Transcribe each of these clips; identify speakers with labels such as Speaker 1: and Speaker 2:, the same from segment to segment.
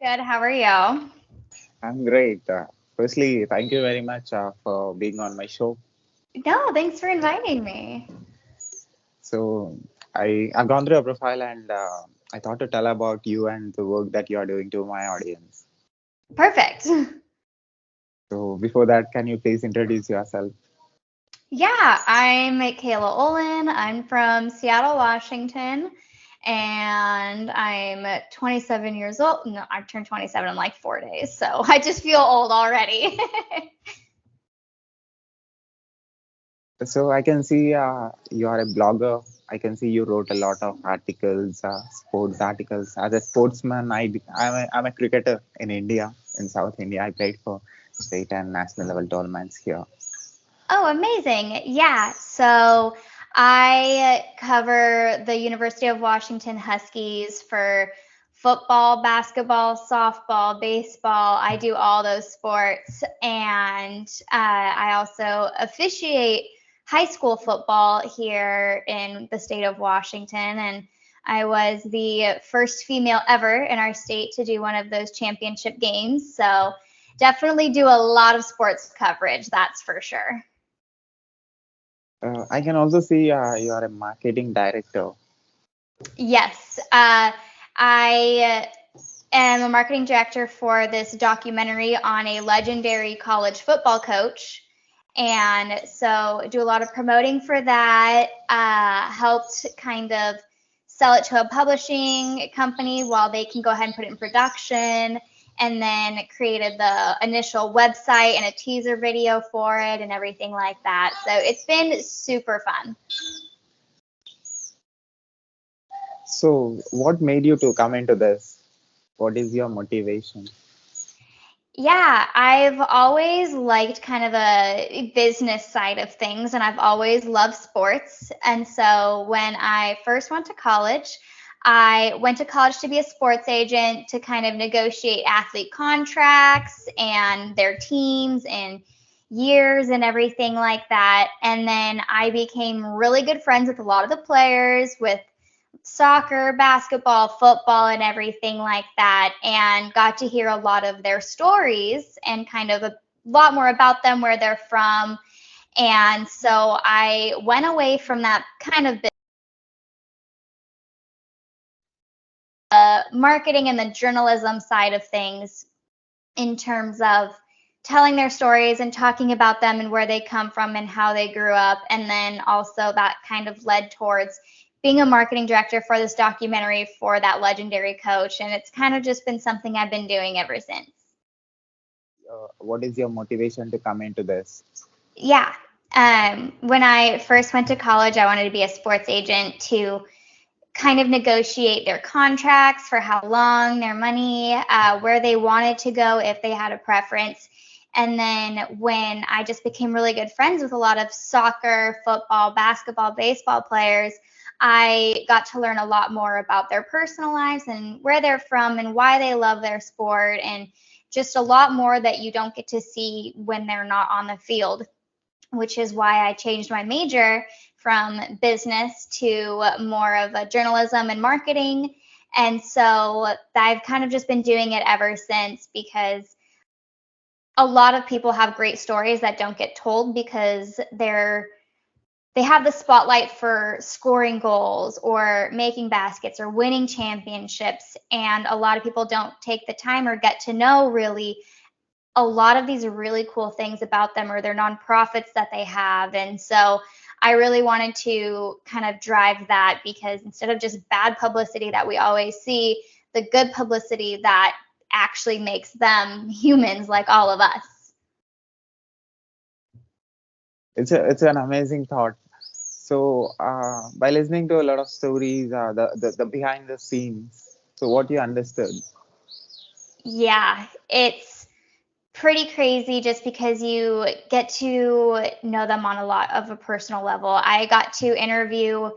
Speaker 1: Good. How are you?
Speaker 2: I'm great. Firstly, thank you very much for being on my show.
Speaker 1: No, thanks for inviting me.
Speaker 2: So, I've gone through your profile and I thought to tell about you and the work that you are doing to my audience.
Speaker 1: Perfect.
Speaker 2: So, before that, can you please introduce yourself?
Speaker 1: Yeah, I'm Kaila Olin. I'm from Seattle, Washington, and I'm 27 years old. No, I turned 27 in like 4 days, so I just feel old already.
Speaker 2: So, I can see you are a blogger. I can see you wrote a lot of articles, sports articles. As a sportsman, I'm a cricketer in India, in South India. I played for state and national level tournaments here.
Speaker 1: Oh, amazing. Yeah. So I cover the University of Washington Huskies for football, basketball, softball, baseball. I do all those sports. And I also officiate high school football here in the state of Washington. And I was the first female ever in our state to do one of those championship games. So definitely do a lot of sports coverage, that's for sure.
Speaker 2: I can also see you are a marketing director.
Speaker 1: Yes, I am a marketing director for this documentary on a legendary college football coach. And so do a lot of promoting for that, helped kind of sell it to a publishing company while they can go ahead and put it in production, and then created the initial website and a teaser video for it and everything like that. So it's been super fun.
Speaker 2: So, what made you to come into this? What is your motivation?
Speaker 1: Yeah, I've always liked kind of a business side of things, and I've always loved sports. And so when I first went to college, I went to college to be a sports agent to kind of negotiate athlete contracts and their teams and years and everything like that. And then I became really good friends with a lot of the players, with soccer, basketball, football, and everything like that, and got to hear a lot of their stories and kind of a lot more about them, where they're from. And so I went away from that kind of marketing and the journalism side of things in terms of telling their stories and talking about them and where they come from and how they grew up. And then also that kind of led towards being a marketing director for this documentary for that legendary coach. And it's kind of just been something I've been doing ever since.
Speaker 2: What is your motivation to come into this?
Speaker 1: Yeah. When I first went to college, I wanted to be a sports agent to kind of negotiate their contracts for how long, their money, where they wanted to go if they had a preference. And then when I just became really good friends with a lot of soccer, football, basketball, baseball players, I got to learn a lot more about their personal lives and where they're from and why they love their sport, and just a lot more that you don't get to see when they're not on the field, which is why I changed my major from business to more of a journalism and marketing. And so I've kind of just been doing it ever since, because a lot of people have great stories that don't get told because they have the spotlight for scoring goals or making baskets or winning championships, and a lot of people don't take the time or get to know really a lot of these really cool things about them or their nonprofits that they have. And so I really wanted to kind of drive that, because instead of just bad publicity that we always see, the good publicity that actually makes them humans like all of us.
Speaker 2: It's an amazing thought. So, by listening to a lot of stories, the behind the scenes, so what you understood?
Speaker 1: Yeah, it's pretty crazy just because you get to know them on a lot of a personal level. I got to interview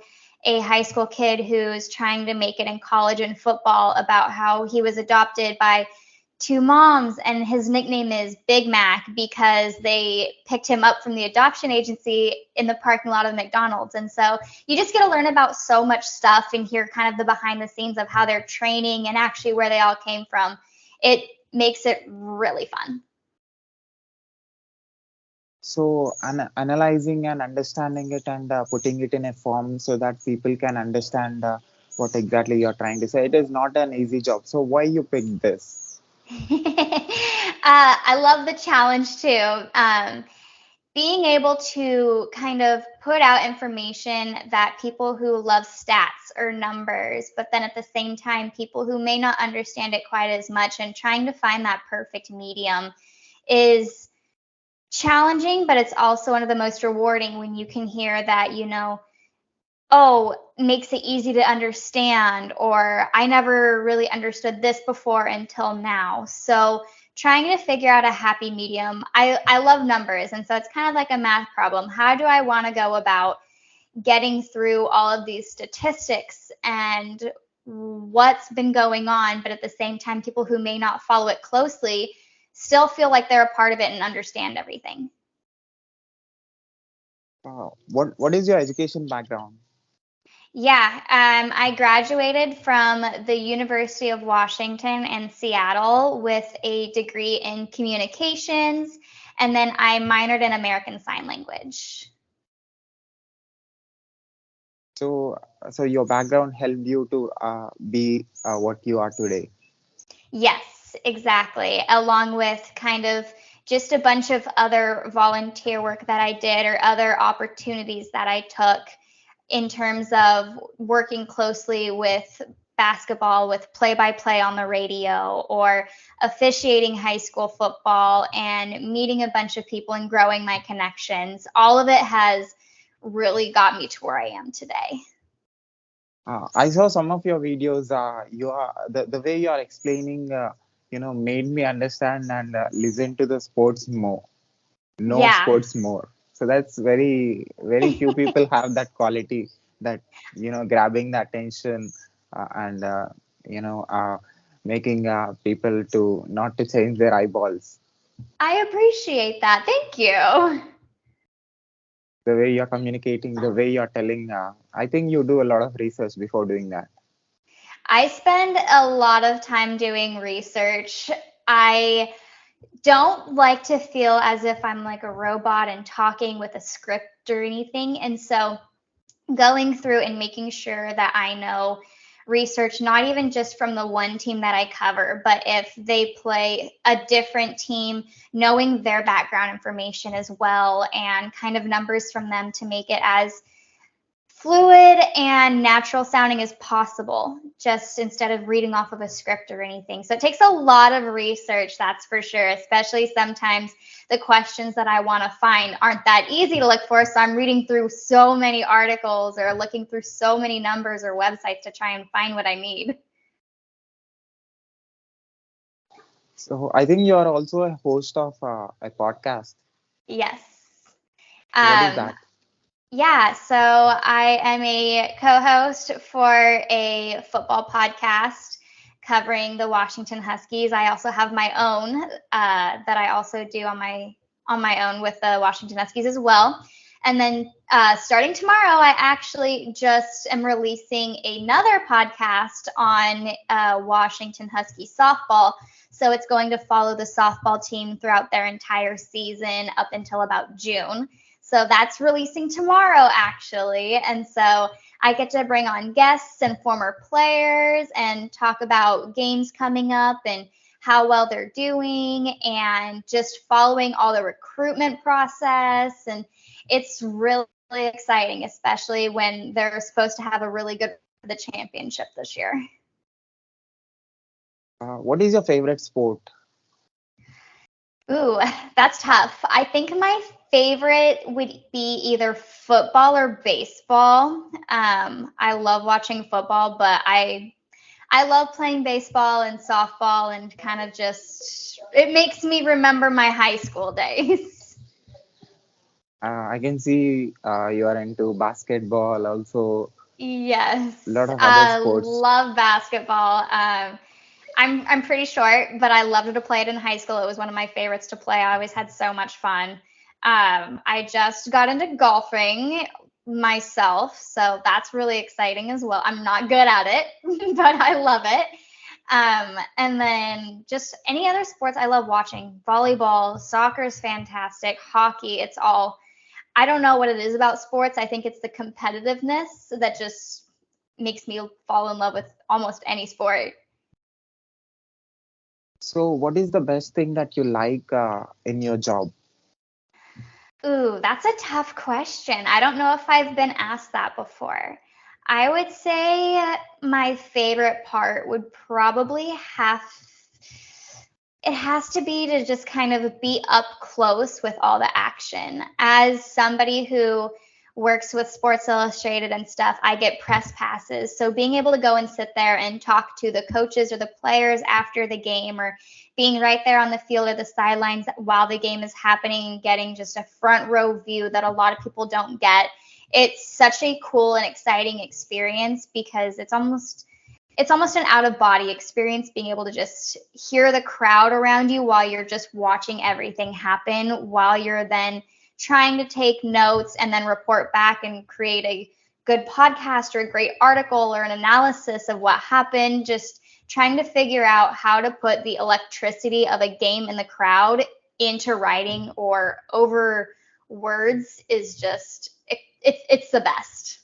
Speaker 1: a high school kid who's trying to make it in college and football, about how he was adopted by two moms and his nickname is Big Mac because they picked him up from the adoption agency in the parking lot of McDonald's. And so you just get to learn about so much stuff and hear kind of the behind the scenes of how they're training and actually where they all came from. it makes it really fun.
Speaker 2: So analyzing and understanding it and putting it in a form so that people can understand what exactly you're trying to say. It is not an easy job. So why you picked this?
Speaker 1: I love the challenge too. Being able to kind of put out information that people who love stats or numbers, but then at the same time, people who may not understand it quite as much, and trying to find that perfect medium is challenging, but it's also one of the most rewarding when you can hear that, oh, makes it easy to understand, or I never really understood this before until now. So trying to figure out a happy medium. I love numbers, and so it's kind of like a math problem. How do I want to go about getting through all of these statistics and what's been going on, but at the same time, people who may not follow it closely still feel like they're a part of it and understand everything.
Speaker 2: What is your education background?
Speaker 1: Yeah, I graduated from the University of Washington in Seattle with a degree in communications, and then I minored in American Sign Language.
Speaker 2: So so your background helped you to be what you are today.
Speaker 1: Yes, exactly. Along with kind of just a bunch of other volunteer work that I did or other opportunities that I took in terms of working closely with basketball, with play by play on the radio, or officiating high school football and meeting a bunch of people and growing my connections. All of it has really got me to where I am today.
Speaker 2: I saw some of your videos. You are the way you are explaining, made me understand and listen to the sports more, know
Speaker 1: Yeah.
Speaker 2: sports more. So that's very few people have that quality that grabbing the attention and making people to not to change their eyeballs.
Speaker 1: I appreciate that. Thank you.
Speaker 2: The way you're communicating, the way you're telling. I think you do a lot of research before doing that.
Speaker 1: I spend a lot of time doing research. I don't like to feel as if I'm like a robot and talking with a script or anything. And so going through and making sure that I know research, not even just from the one team that I cover, but if they play a different team, knowing their background information as well and kind of numbers from them to make it as fluid and natural sounding as possible, just instead of reading off of a script or anything. So it takes a lot of research, that's for sure, especially sometimes the questions that I want to find aren't that easy to look for. So I'm reading through so many articles or looking through so many numbers or websites to try and find what I need.
Speaker 2: So I think you are also a host of a podcast.
Speaker 1: Yes.
Speaker 2: What is
Speaker 1: Um,
Speaker 2: that?
Speaker 1: Yeah, so I am a co-host for a football podcast covering the Washington Huskies. I also have my own that I also do on my own with the Washington Huskies as well. And then starting tomorrow, I actually just am releasing another podcast on Washington Husky softball. So it's going to follow the softball team throughout their entire season up until about June. So that's releasing tomorrow, actually. And so I get to bring on guests and former players and talk about games coming up and how well they're doing and just following all the recruitment process. And it's really exciting, especially when they're supposed to have a really good for the championship this year.
Speaker 2: What is your favorite sport?
Speaker 1: Ooh, that's tough. I think my favorite would be either football or baseball. I love watching football, but I love playing baseball and softball and kind of just it makes me remember my high school days.
Speaker 2: I can see you are into basketball, also a
Speaker 1: Yes,
Speaker 2: lot of other
Speaker 1: I
Speaker 2: sports.
Speaker 1: love basketball. I'm pretty short, but I loved to play it in high school. It was one of my favorites to play. I always had so much fun. I just got into golfing myself, so that's really exciting as well. I'm not good at it, but I love it. And then just any other sports I love watching. Volleyball, soccer is fantastic. Hockey, it's all. I don't know what it is about sports. I think it's the competitiveness that just makes me fall in love with almost any sport.
Speaker 2: So, what is the best thing that you like in your job?
Speaker 1: Ooh, that's a tough question. I don't know if I've been asked that before. I would say my favorite part would probably it has to be to just kind of be up close with all the action. As somebody who works with Sports Illustrated and stuff, I get press passes. So being able to go and sit there and talk to the coaches or the players after the game, or being right there on the field or the sidelines while the game is happening and getting just a front row view that a lot of people don't get. It's such a cool and exciting experience because it's almost an out of body experience, being able to just hear the crowd around you while you're just watching everything happen, while you're then trying to take notes and then report back and create a good podcast or a great article or an analysis of what happened. Just trying to figure out how to put the electricity of a game in the crowd into writing or over words is just it's the best.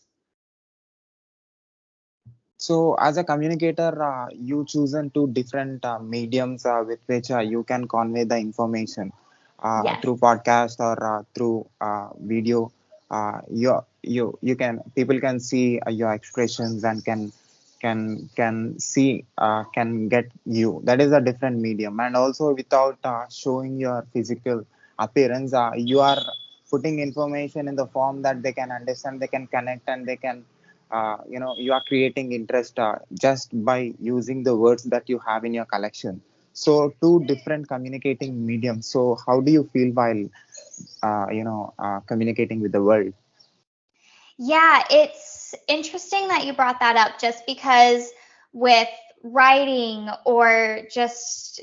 Speaker 2: So, as a communicator, you chosen two different mediums with which you can convey the information
Speaker 1: Yes.
Speaker 2: through podcast or through video. You can people can see your expressions and can see can get you. That is a different medium, and also without showing your physical appearance, you are putting information in the form that they can understand, they can connect, and they can you are creating interest just by using the words that you have in your collection. So two different communicating mediums. So how do you feel while communicating with the world?
Speaker 1: Yeah, it's interesting that you brought that up just because with writing or just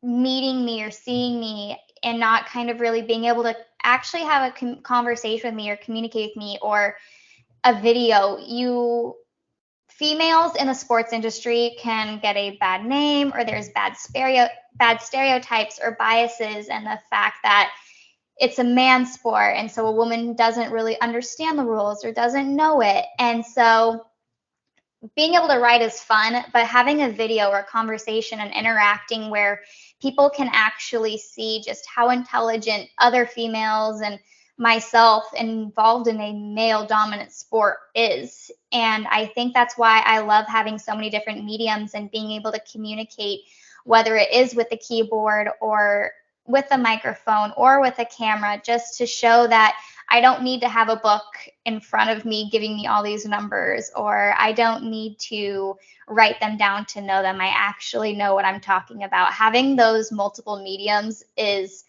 Speaker 1: meeting me or seeing me and not kind of really being able to actually have a conversation with me or communicate with me or a video, you females in the sports industry can get a bad name, or there's bad stereotypes or biases, and the fact that it's a man sport and so a woman doesn't really understand the rules or doesn't know it. And so being able to write is fun, but having a video or a conversation and interacting where people can actually see just how intelligent other females and myself involved in a male dominant sport is. And I think that's why I love having so many different mediums and being able to communicate, whether it is with the keyboard or with a microphone or with a camera, just to show that I don't need to have a book in front of me giving me all these numbers, or I don't need to write them down to know them. I actually know what I'm talking about. Having those multiple mediums is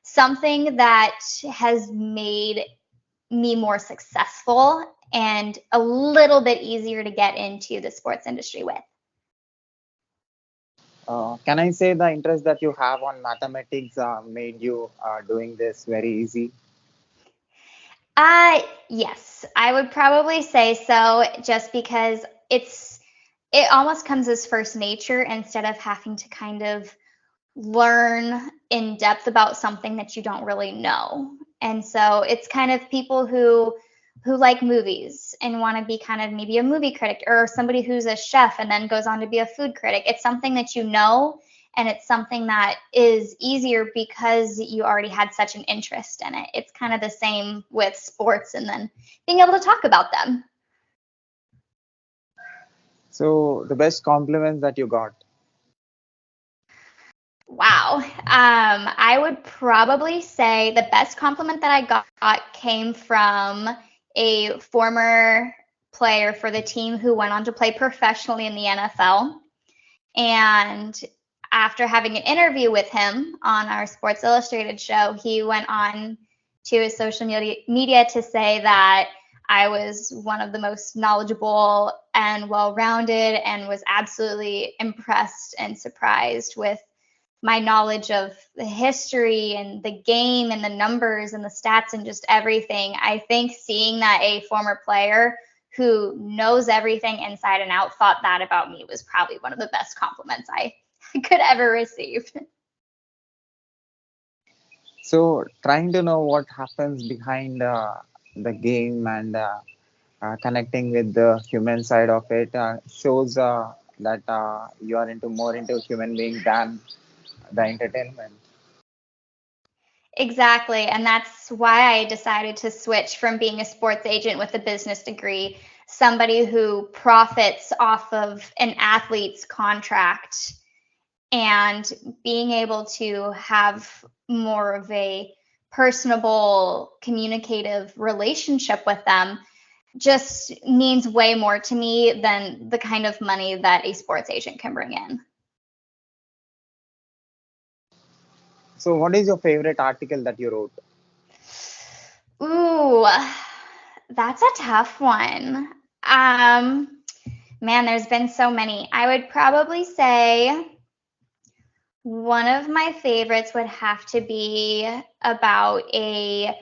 Speaker 1: something that has made me more successful and a little bit easier to get into the sports industry with.
Speaker 2: Can I say the interest that you have on mathematics made you doing this very easy?
Speaker 1: Yes, I would probably say so, just because it almost comes as first nature instead of having to kind of learn in depth about something that you don't really know. And so it's kind of people who like movies and want to be kind of maybe a movie critic, or somebody who's a chef and then goes on to be a food critic. It's something that you know, and it's something that is easier because you already had such an interest in it. It's kind of the same with sports and then being able to talk about them.
Speaker 2: So the best compliments that you got.
Speaker 1: Wow. I would probably say the best compliment that I got came from a former player for the team who went on to play professionally in the NFL. And after having an interview with him on our Sports Illustrated show, he went on to his social media to say that I was one of the most knowledgeable and well-rounded, and was absolutely impressed and surprised with my knowledge of the history and the game and the numbers and the stats and just everything. I think seeing that a former player who knows everything inside and out thought that about me was probably one of the best compliments I could ever receive.
Speaker 2: So trying to know what happens behind the game and connecting with the human side of it shows that you are into more into human being than the entertainment.
Speaker 1: Exactly. And that's why I decided to switch from being a sports agent with a business degree, somebody who profits off of an athlete's contract, and being able to have more of a personable, communicative relationship with them just means way more to me than the kind of money that a sports agent can bring in.
Speaker 2: So what is your favorite article that you wrote?
Speaker 1: Ooh, that's a tough one. Man, there's been so many. I would probably say one of my favorites would have to be about a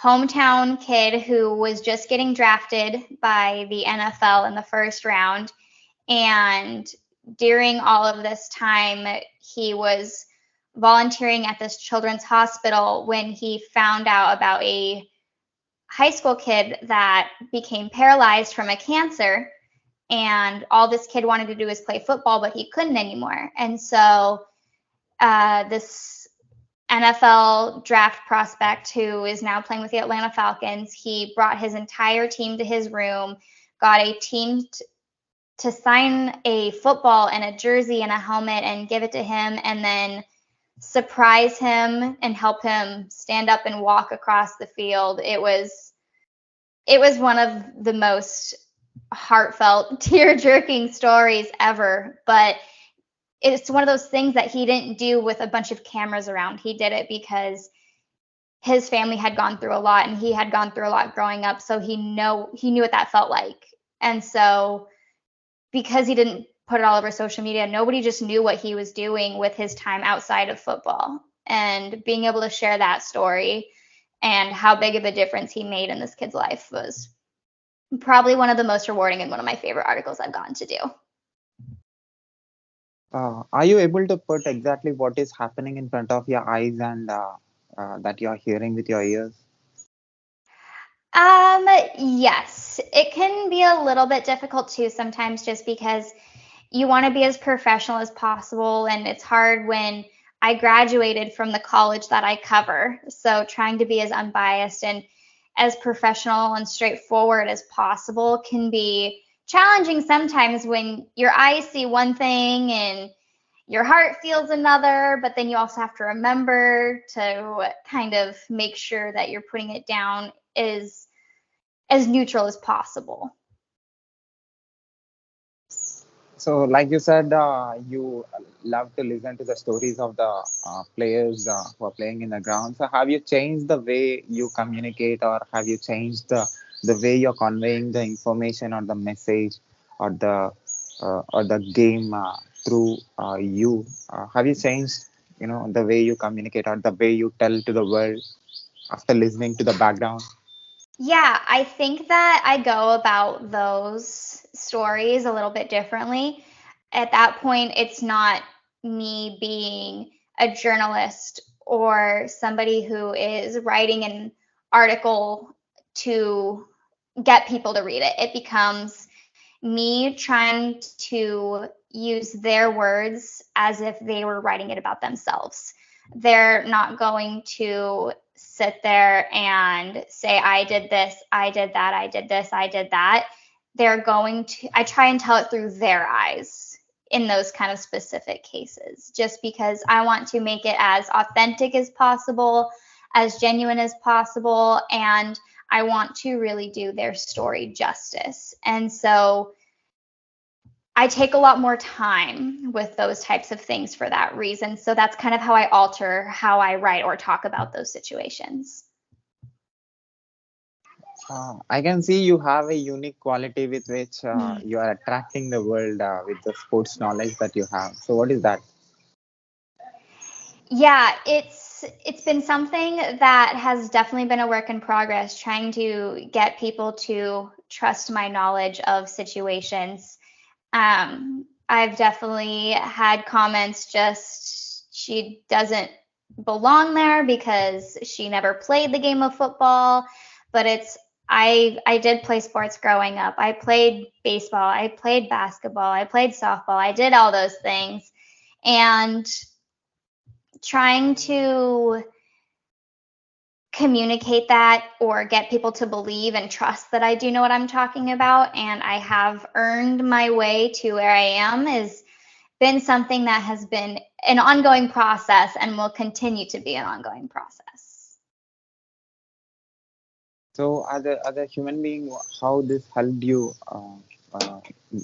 Speaker 1: hometown kid who was just getting drafted by the NFL in the first round. And during all of this time, he was volunteering at this children's hospital when he found out about a high school kid that became paralyzed from a cancer. And all this kid wanted to do was play football, but he couldn't anymore. And so this NFL draft prospect who is now playing with the Atlanta Falcons, he brought his entire team to his room, got a team to sign a football and a jersey and a helmet and give it to him, and then surprise him and help him stand up and walk across the field. It was one of the most heartfelt, tear-jerking stories ever, but it's one of those things that he didn't do with a bunch of cameras around. He did it because his family had gone through a lot and he had gone through a lot growing up, so he knew what that felt like. And so because he didn't put it all over social media, nobody just knew what he was doing with his time outside of football. And being able to share that story and how big of a difference he made in this kid's life was probably one of the most rewarding and one of my favorite articles I've gotten to do.
Speaker 2: Are you able to put exactly what is happening in front of your eyes and that you are hearing with your ears?
Speaker 1: Yes, it can be a little bit difficult too sometimes, just because you want to be as professional as possible, and it's hard when I graduated from the college that I cover. So trying to be as unbiased and as professional and straightforward as possible can be challenging sometimes when your eyes see one thing and your heart feels another, but then you also have to remember to kind of make sure that you're putting it down as neutral as possible.
Speaker 2: So, like you said, you love to listen to the stories of the players who are playing in the ground. So, have you changed the way you communicate, or have you changed the way you're conveying the information or the message or the game through you? Have you changed, the way you communicate or the way you tell to the world after listening to the background?
Speaker 1: Yeah, I think that I go about those stories a little bit differently. At that point, it's not me being a journalist or somebody who is writing an article to get people to read it. It becomes me trying to use their words as if they were writing it about themselves. They're not going to sit there and say, I did this, I did that, I did this, I did that. I try and tell it through their eyes in those kind of specific cases, just because I want to make it as authentic as possible, as genuine as possible, and I want to really do their story justice. And so I take a lot more time with those types of things for that reason. So that's kind of how I alter how I write or talk about those situations.
Speaker 2: I can see you have a unique quality with which you are attracting the world with the sports knowledge that you have. So, what is that?
Speaker 1: Yeah, it's been something that has definitely been a work in progress, trying to get people to trust my knowledge of situations. I've definitely had comments just she doesn't belong there because she never played the game of football, but I did play sports growing up. I played baseball, I played basketball, I played softball. I did all those things, and trying to communicate that or get people to believe and trust that I do know what I'm talking about and I have earned my way to where I am has been something that has been an ongoing process and will continue to be an ongoing process.
Speaker 2: So, as a human being, how this helped you,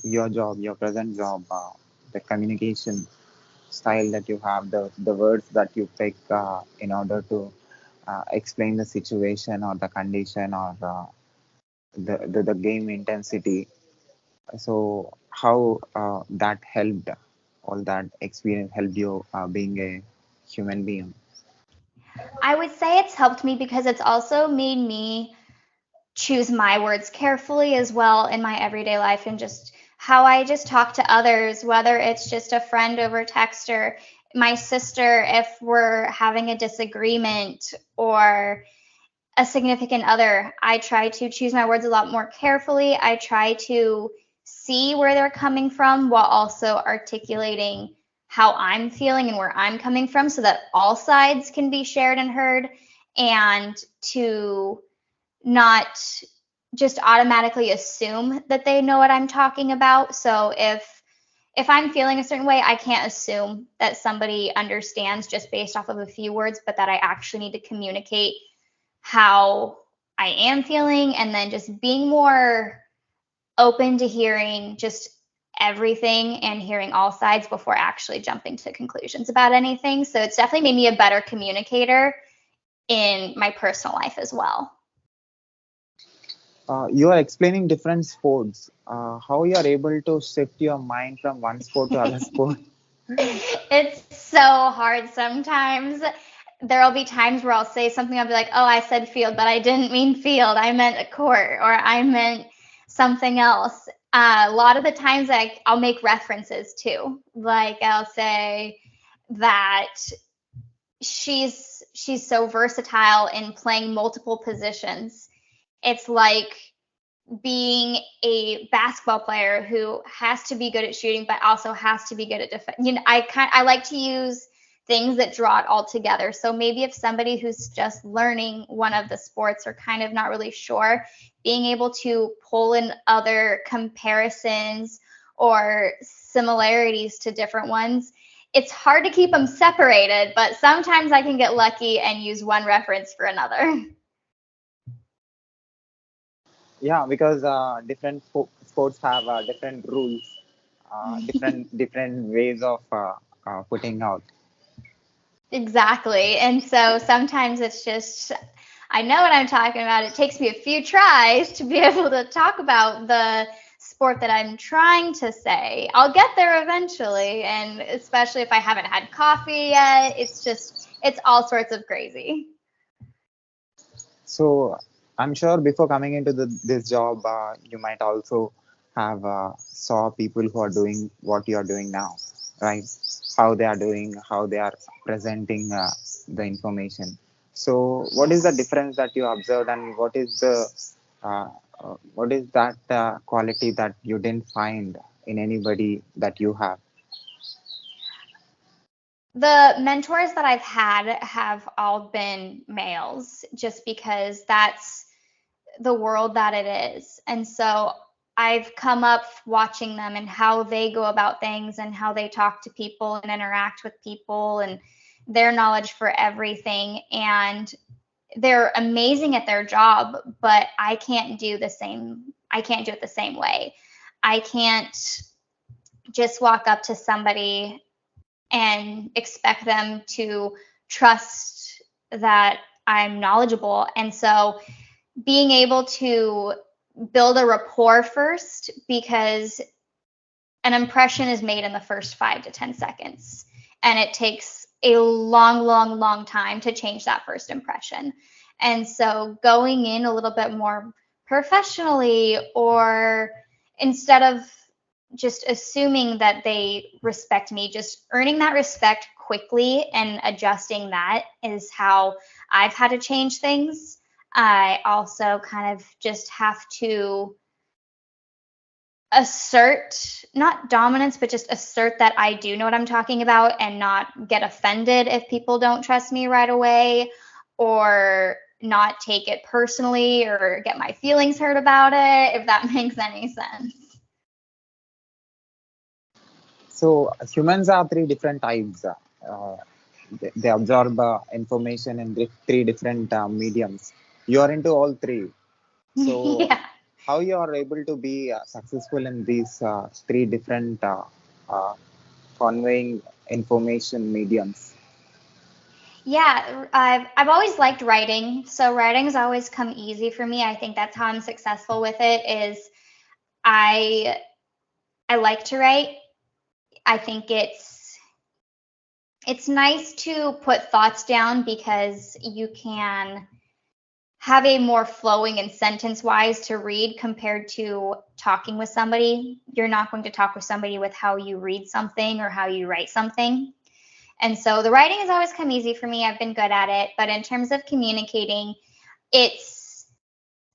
Speaker 2: your job, your present job, the communication style that you have, the words that you pick in order to explain the situation or the condition or the game intensity. So, how that helped, all that experience helped you being a human being?
Speaker 1: I would say it's helped me because it's also made me choose my words carefully as well in my everyday life and just how I just talk to others, whether it's just a friend over text or my sister if we're having a disagreement or a significant other. I try to choose my words a lot more carefully. I try to see where they're coming from while also articulating how I'm feeling and where I'm coming from so that all sides can be shared and heard, and to not just automatically assume that they know what I'm talking about. So if I'm feeling a certain way, I can't assume that somebody understands just based off of a few words, but that I actually need to communicate how I am feeling and then just being more open to hearing just everything and hearing all sides before actually jumping to conclusions about anything. So it's definitely made me a better communicator in my personal life as well.
Speaker 2: You are explaining different sports. How you are able to shift your mind from one sport to other sport?
Speaker 1: It's so hard sometimes. There'll be times where I'll say something, I'll be like, oh, I said field, but I didn't mean field. I meant a court or I meant something else. A lot of the times I'll make references too. Like I'll say that she's so versatile in playing multiple positions. It's like being a basketball player who has to be good at shooting but also has to be good at defense. I like to use things that draw it all together. So maybe if somebody who's just learning one of the sports or kind of not really sure, being able to pull in other comparisons or similarities to different ones, it's hard to keep them separated, but sometimes I can get lucky and use one reference for another.
Speaker 2: Yeah, because different sports have different rules, different ways of putting out.
Speaker 1: Exactly. And so sometimes it's just, I know what I'm talking about. It takes me a few tries to be able to talk about the sport that I'm trying to say. I'll get there eventually. And especially if I haven't had coffee yet, it's all sorts of crazy.
Speaker 2: So I'm sure before coming into this job, you might also have saw people who are doing what you are doing now, right? How they are doing, how they are presenting the information. So what is the difference that you observed, and uh, what is that quality that you didn't find in anybody that you have?
Speaker 1: The mentors that I've had have all been males just because that's the world that it is. And so I've come up watching them and how they go about things and how they talk to people and interact with people and their knowledge for everything. And they're amazing at their job, but I can't do the same. I can't do it the same way. I can't just walk up to somebody and expect them to trust that I'm knowledgeable. And so being able to build a rapport first, because an impression is made in the first 5 to 10 seconds, and it takes a long, long, long time to change that first impression. And so going in a little bit more professionally, or instead of just assuming that they respect me, just earning that respect quickly and adjusting that is how I've had to change things. I also kind of just have to assert, not dominance, but just assert that I do know what I'm talking about and not get offended if people don't trust me right away, or not take it personally or get my feelings hurt about it, if that makes any sense.
Speaker 2: So humans are three different types. They absorb information in three different mediums. You are into all three. So
Speaker 1: Yeah.
Speaker 2: how you are able to be successful in these three different uh, conveying information mediums?
Speaker 1: Yeah, I've always liked writing, so writing's always come easy for me. I think that's how I'm successful with it. Is I I like to write. I think it's nice to put thoughts down because you can have a more flowing and sentence wise to read compared to talking with somebody. You're not going to talk with somebody with how you read something or how you write something. And so the writing has always come easy for me. I've been good at it. But in terms of communicating, it's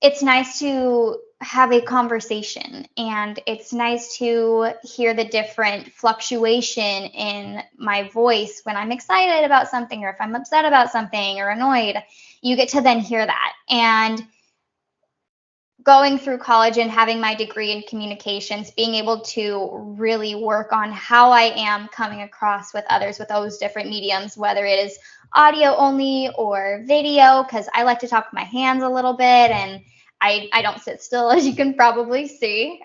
Speaker 1: it's nice to have a conversation, and it's nice to hear the different fluctuation in my voice when I'm excited about something, or if I'm upset about something or annoyed. You get to then hear that. And going through college and having my degree in communications, being able to really work on how I am coming across with others with those different mediums, whether it is audio only or video, because I like to talk with my hands a little bit, and I don't sit still, as you can probably see.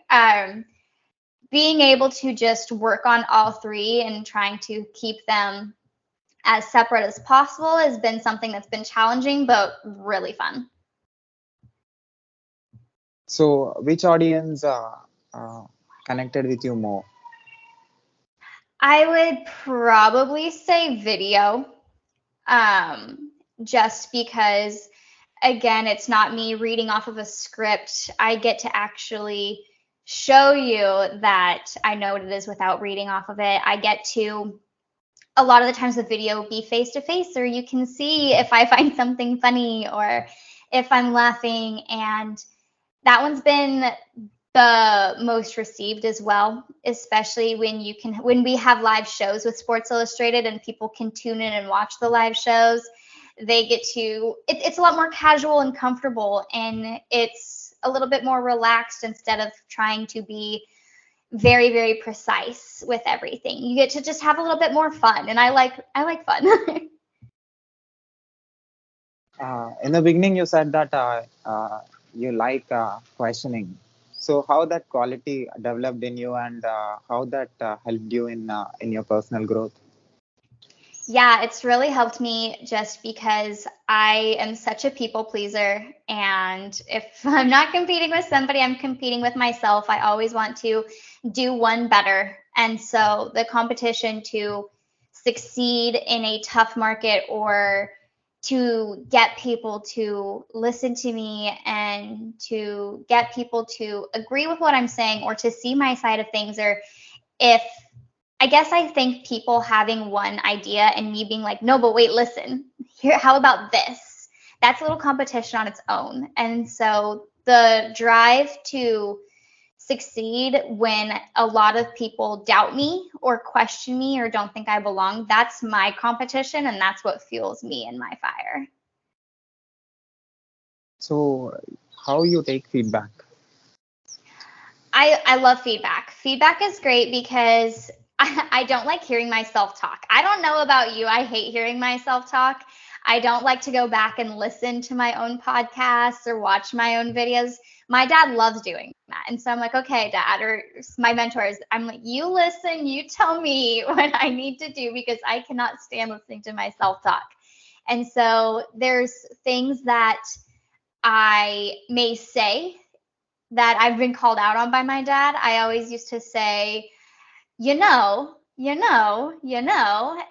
Speaker 1: Being able to just work on all three and trying to keep them as separate as possible has been something that's been challenging, but really fun.
Speaker 2: So which audience uh, connected with you more?
Speaker 1: I would probably say video, just because, again, it's not me reading off of a script. I get to actually show you that I know what it is without reading off of it. I get to, a lot of the times with video, be face to face, or you can see if I find something funny or if I'm laughing. And that one's been the most received as well, especially when we have live shows with Sports Illustrated and people can tune in and watch the live shows. They get to it's a lot more casual and comfortable, and it's a little bit more relaxed instead of trying to be very, very precise with everything. You get to just have a little bit more fun, and I like fun.
Speaker 2: In the beginning, you said that you like questioning. So how that quality developed in you, and how that helped you in your personal growth?
Speaker 1: Yeah, it's really helped me just because I am such a people pleaser. And if I'm not competing with somebody, I'm competing with myself. I always want to do one better. And so the competition to succeed in a tough market, or to get people to listen to me and to get people to agree with what I'm saying or to see my side of things, or if I guess I think people having one idea and me being like, no, but wait, listen, here, how about this? That's a little competition on its own. And so the drive to succeed when a lot of people doubt me or question me or don't think I belong, that's my competition, and that's what fuels me and my fire.
Speaker 2: So how you take feedback?
Speaker 1: I love feedback. Feedback is great because I don't like hearing myself talk. I don't know about you. I hate hearing myself talk. I don't like to go back and listen to my own podcasts or watch my own videos. My dad loves doing that. And so I'm like, okay, dad, or my mentors, I'm like, you listen, you tell me what I need to do because I cannot stand listening to myself talk. And so there's things that I may say that I've been called out on by my dad. I always used to say, you know,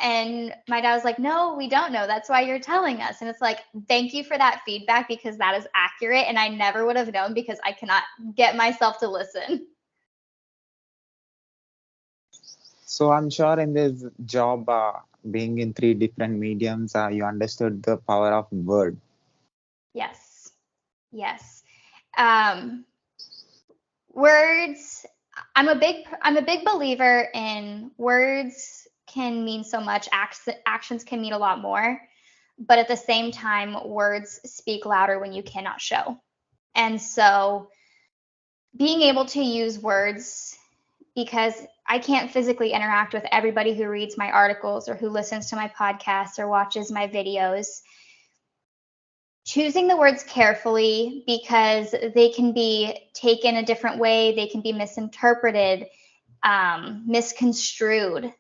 Speaker 1: And my dad was like, no, we don't know. That's why you're telling us. And it's like, thank you for that feedback because that is accurate. And I never would have known because I cannot get myself to listen.
Speaker 2: So I'm sure in this job, being in three different mediums, you understood the power of word.
Speaker 1: Yes. Yes. Um, Words, I'm a big believer in words can mean so much, actions can mean a lot more, but at the same time words speak louder when you cannot show. And so being able to use words, because I can't physically interact with everybody who reads my articles or who listens to my podcasts or watches my videos, choosing the words carefully because they can be taken a different way, they can be misinterpreted, misconstrued,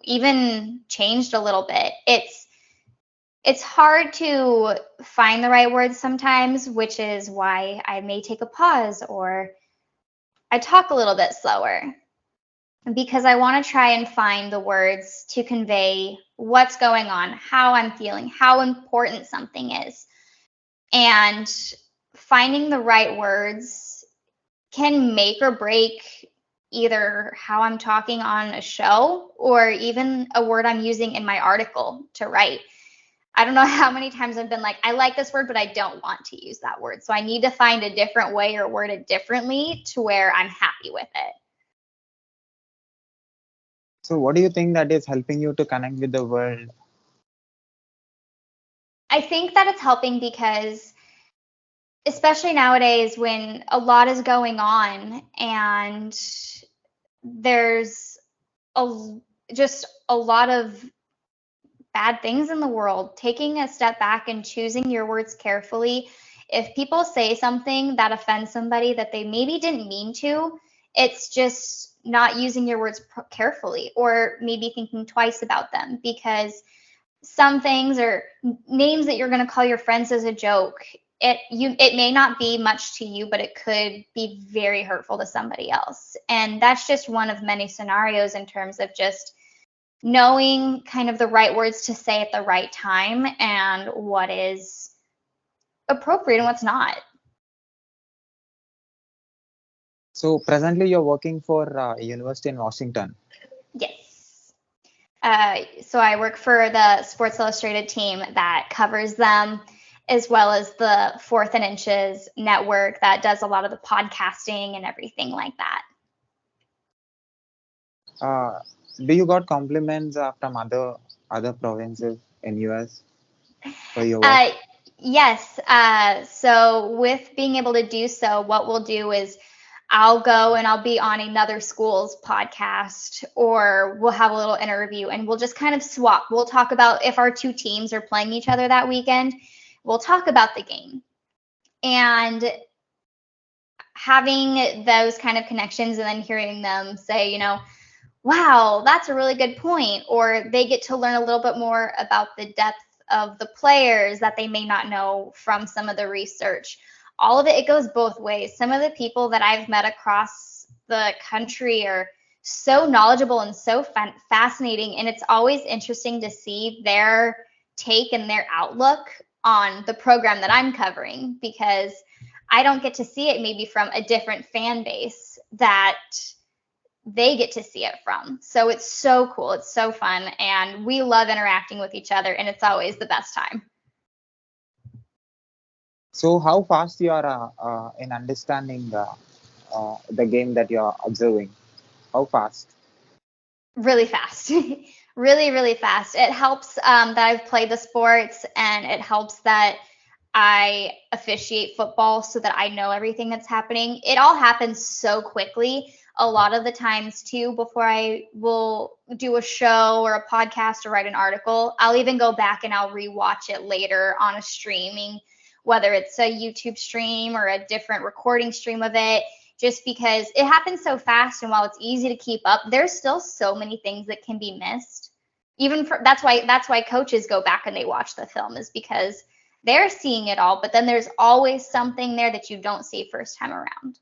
Speaker 1: even changed a little bit. It's hard to find the right words sometimes, which is why I may take a pause or I talk a little bit slower because I want to try and find the words to convey what's going on, how I'm feeling, how important something is. And finding the right words can make or break either how I'm talking on a show or even a word I'm using in my article to write. I don't know how many times I've been like, I like this word, but I don't want to use that word. So I need to find a different way or word it differently to where I'm happy with it.
Speaker 2: So what do you think that is helping you to connect with the world?
Speaker 1: I think that it's helping because, especially nowadays when a lot is going on and there's a, just a lot of bad things in the world, taking a step back and choosing your words carefully. If people say something that offends somebody that they maybe didn't mean to, it's just not using your words carefully or maybe thinking twice about them because some things or names that you're going to call your friends as a joke, it may not be much to you, but it could be very hurtful to somebody else. And that's just one of many scenarios in terms of just knowing kind of the right words to say at the right time and what is appropriate and what's not.
Speaker 2: So presently you're working for a university in Washington.
Speaker 1: Yes. So I work for the Sports Illustrated team that covers them, as well as the Fourth and Inches network that does a lot of the podcasting and everything like that.
Speaker 2: Uh, do you got compliments from other provinces in US for your work?
Speaker 1: Uh, yes. So with being able to do so, what we'll do is I'll go and I'll be on another school's podcast, or we'll have a little interview and we'll just kind of swap. We'll talk about if our two teams are playing each other that weekend, we'll talk about the game. And having those kind of connections and then hearing them say, wow, that's a really good point. Or they get to learn a little bit more about the depth of the players that they may not know from some of the research. All of it, it goes both ways. Some of the people that I've met across the country are so knowledgeable and so fascinating. And it's always interesting to see their take and their outlook on the program that I'm covering because I don't get to see it maybe from a different fan base that they get to see it from. So it's so cool. It's so fun. And we love interacting with each other. And it's always the best time.
Speaker 2: So how fast you are in understanding the game that you are observing? How fast?
Speaker 1: Really fast. Really, really fast. It helps that I've played the sports and it helps that I officiate football so that I know everything that's happening. It all happens so quickly. A lot of the times, too, before I will do a show or a podcast or write an article, I'll even go back and I'll rewatch it later on a streaming, whether it's a YouTube stream or a different recording stream of it, just because it happens so fast. And while it's easy to keep up, there's still so many things that can be missed. That's why coaches go back and they watch the film is because they're seeing it all, but then there's always something there that you don't see first time around.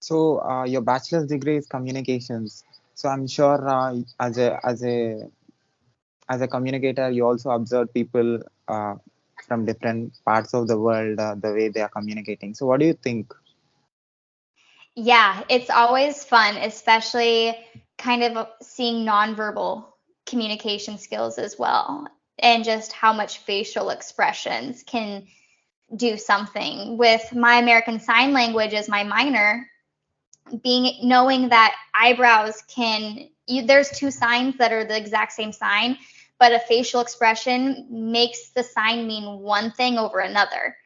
Speaker 2: So your bachelor's degree is communications. So I'm sure as a communicator, you also observe people from different parts of the world, the way they are communicating. So what do you think?
Speaker 1: Yeah, it's always fun, especially kind of seeing nonverbal communication skills as well, and just how much facial expressions can do something. With my American Sign Language as my minor, knowing that eyebrows there's two signs that are the exact same sign, but a facial expression makes the sign mean one thing over another.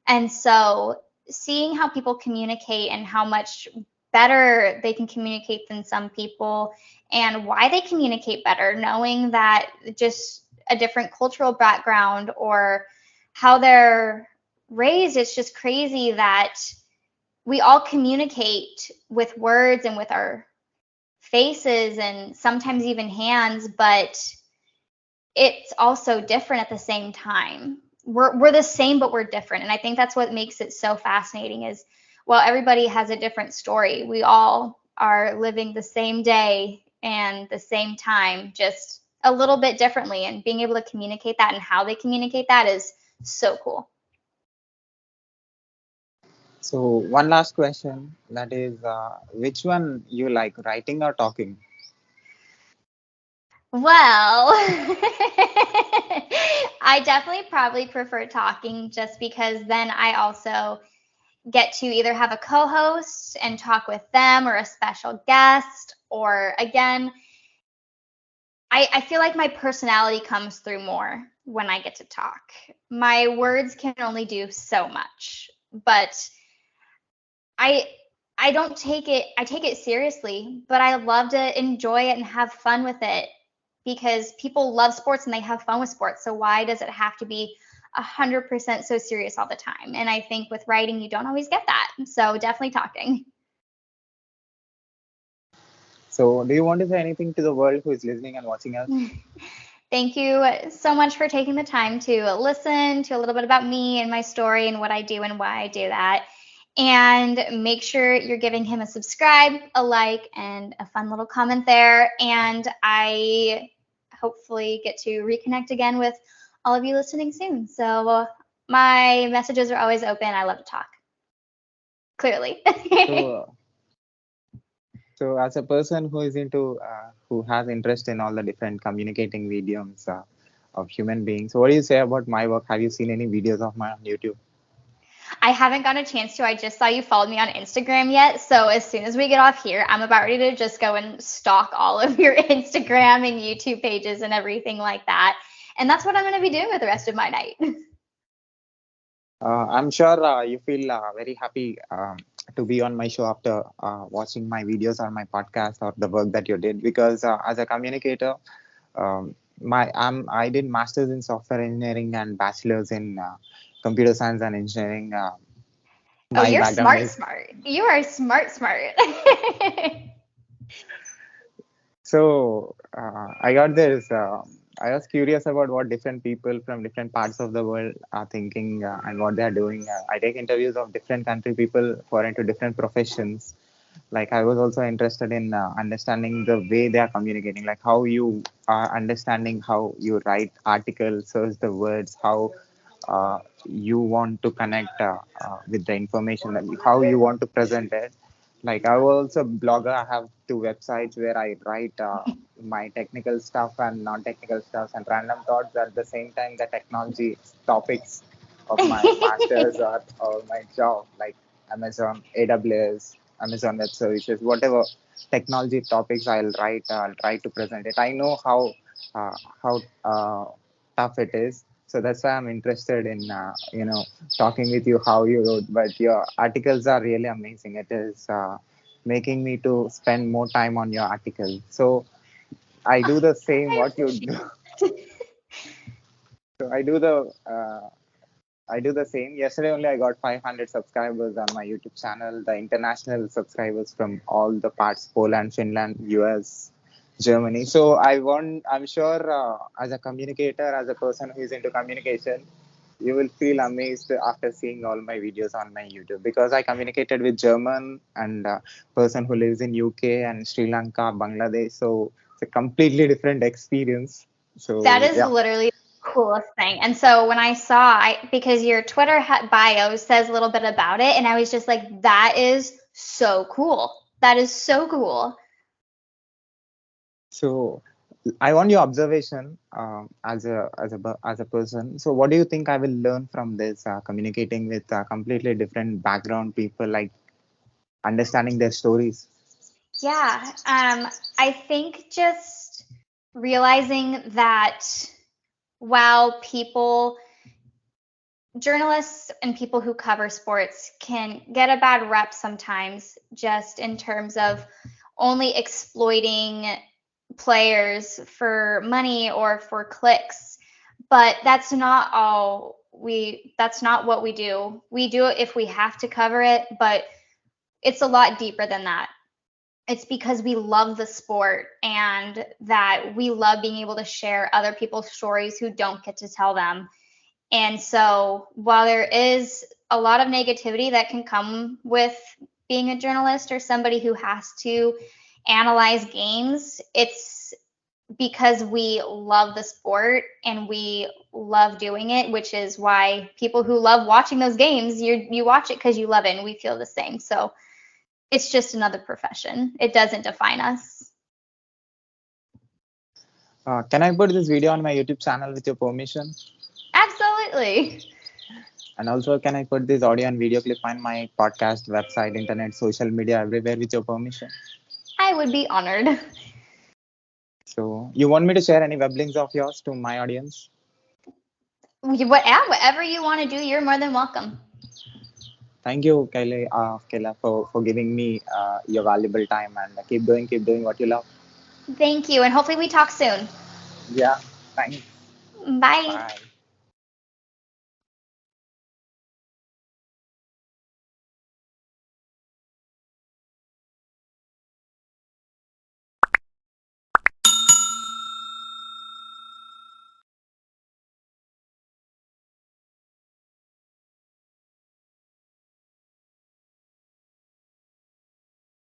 Speaker 1: And so seeing how people communicate and how much better they can communicate than some people and why they communicate better, knowing that just a different cultural background or how they're raised, it's just crazy that we all communicate with words and with our faces and sometimes even hands, but it's also different at the same time. We're the same, but we're different. And I think that's what makes it so fascinating is, well, everybody has a different story. We all are living the same day and the same time, just a little bit differently. And being able to communicate that and how they communicate that is so cool.
Speaker 2: So one last question, that is, which one you like, writing or talking?
Speaker 1: Well, I definitely probably prefer talking just because then I also get to either have a co host and talk with them or a special guest, or again, I feel like my personality comes through more when I get to talk. My words can only do so much, but I I don't take it I take it seriously, but I love to enjoy it and have fun with it because people love sports and they have fun with sports. So why does it have to be 100% so serious all the time? And I think with writing you don't always get that. So definitely talking.
Speaker 2: So do you want to say anything to the world who is listening and watching us?
Speaker 1: Thank you so much for taking the time to listen to a little bit about me and my story and what I do and why I do that. And make sure you're giving him a subscribe, a like, and a fun little comment there. And I hopefully get to reconnect again with all of you listening soon. So my messages are always open. I love to talk, clearly.
Speaker 2: So so as a person who is into who has interest in all the different communicating mediums of human beings, what do you say about my work? Have you seen any videos of mine on YouTube?
Speaker 1: I haven't gotten a chance to. I just saw you followed me on Instagram yet. So as soon as we get off here, I'm about ready to just go and stalk all of your Instagram and YouTube pages and everything like that. And that's what I'm going to be doing with the rest of my night.
Speaker 2: I'm sure you feel very happy to be on my show after watching my videos or my podcast or the work that you did. Because as a communicator, I did masters in software engineering and bachelor's in computer science and engineering.
Speaker 1: Oh,
Speaker 2: My
Speaker 1: you're
Speaker 2: background
Speaker 1: smart,
Speaker 2: is
Speaker 1: smart. You are smart, smart.
Speaker 2: so I got this. I was curious about what different people from different parts of the world are thinking and what they are doing. I take interviews of different country people who are into different professions. Like I was also interested in understanding the way they are communicating, like how you are understanding how you write articles, search the words, how you want to connect with the information, that how you want to present it. Like I was also a blogger. I have two websites where I write my technical stuff and non-technical stuff and random thoughts. At the same time, the technology topics of my masters or my job, like Amazon, AWS, Amazon Web Services, whatever technology topics I'll write. I'll try to present it. I know how tough it is. So that's why I'm interested in talking with you how you wrote. But your articles are really amazing. It is making me to spend more time on your articles. So I do the same
Speaker 1: I
Speaker 2: what you do.
Speaker 1: appreciate
Speaker 2: So I do the same. Yesterday only I got 500 subscribers on my YouTube channel. The international subscribers from all the parts: Poland, Finland, US, Germany. So I'm sure as a communicator, as a person who is into communication, You will feel amazed after seeing all my videos on my YouTube because I communicated with German and person who lives in UK and Sri Lanka, Bangladesh. So it's a completely different experience.
Speaker 1: That
Speaker 2: So
Speaker 1: is
Speaker 2: yeah.
Speaker 1: literally the coolest thing. And so when I saw, because your Twitter bio says a little bit about it, and I was just like, that is so cool. That is so cool.
Speaker 2: So I want your observation as a person. So what do you think I will learn from this communicating with completely different background people, like understanding their stories?
Speaker 1: Yeah. I think just realizing that while journalists and people who cover sports can get a bad rep sometimes, just in terms of only exploiting players for money or for clicks. But that's not what we do. We do it if we have to cover it, but it's a lot deeper than that. It's because we love the sport and that we love being able to share other people's stories who don't get to tell them. And so while there is a lot of negativity that can come with being a journalist or somebody who has to analyze games, it's because we love the sport and we love doing it, which is why people who love watching those games, you watch it because you love it, and we feel the same. So it's just another profession. It doesn't define us.
Speaker 2: Can I put this video on my YouTube channel with your permission?
Speaker 1: Absolutely.
Speaker 2: And also, can I put this audio and video clip on my podcast, website, internet, social media, everywhere with your permission?
Speaker 1: I would be honored.
Speaker 2: So, you want me to share any web links of yours to my audience?
Speaker 1: Whatever you want to do, you're more than welcome.
Speaker 2: Thank you, Kaila, for giving me your valuable time and keep doing what you love.
Speaker 1: Thank you, and hopefully we talk soon.
Speaker 2: Yeah, thanks.
Speaker 1: Bye.
Speaker 2: Bye.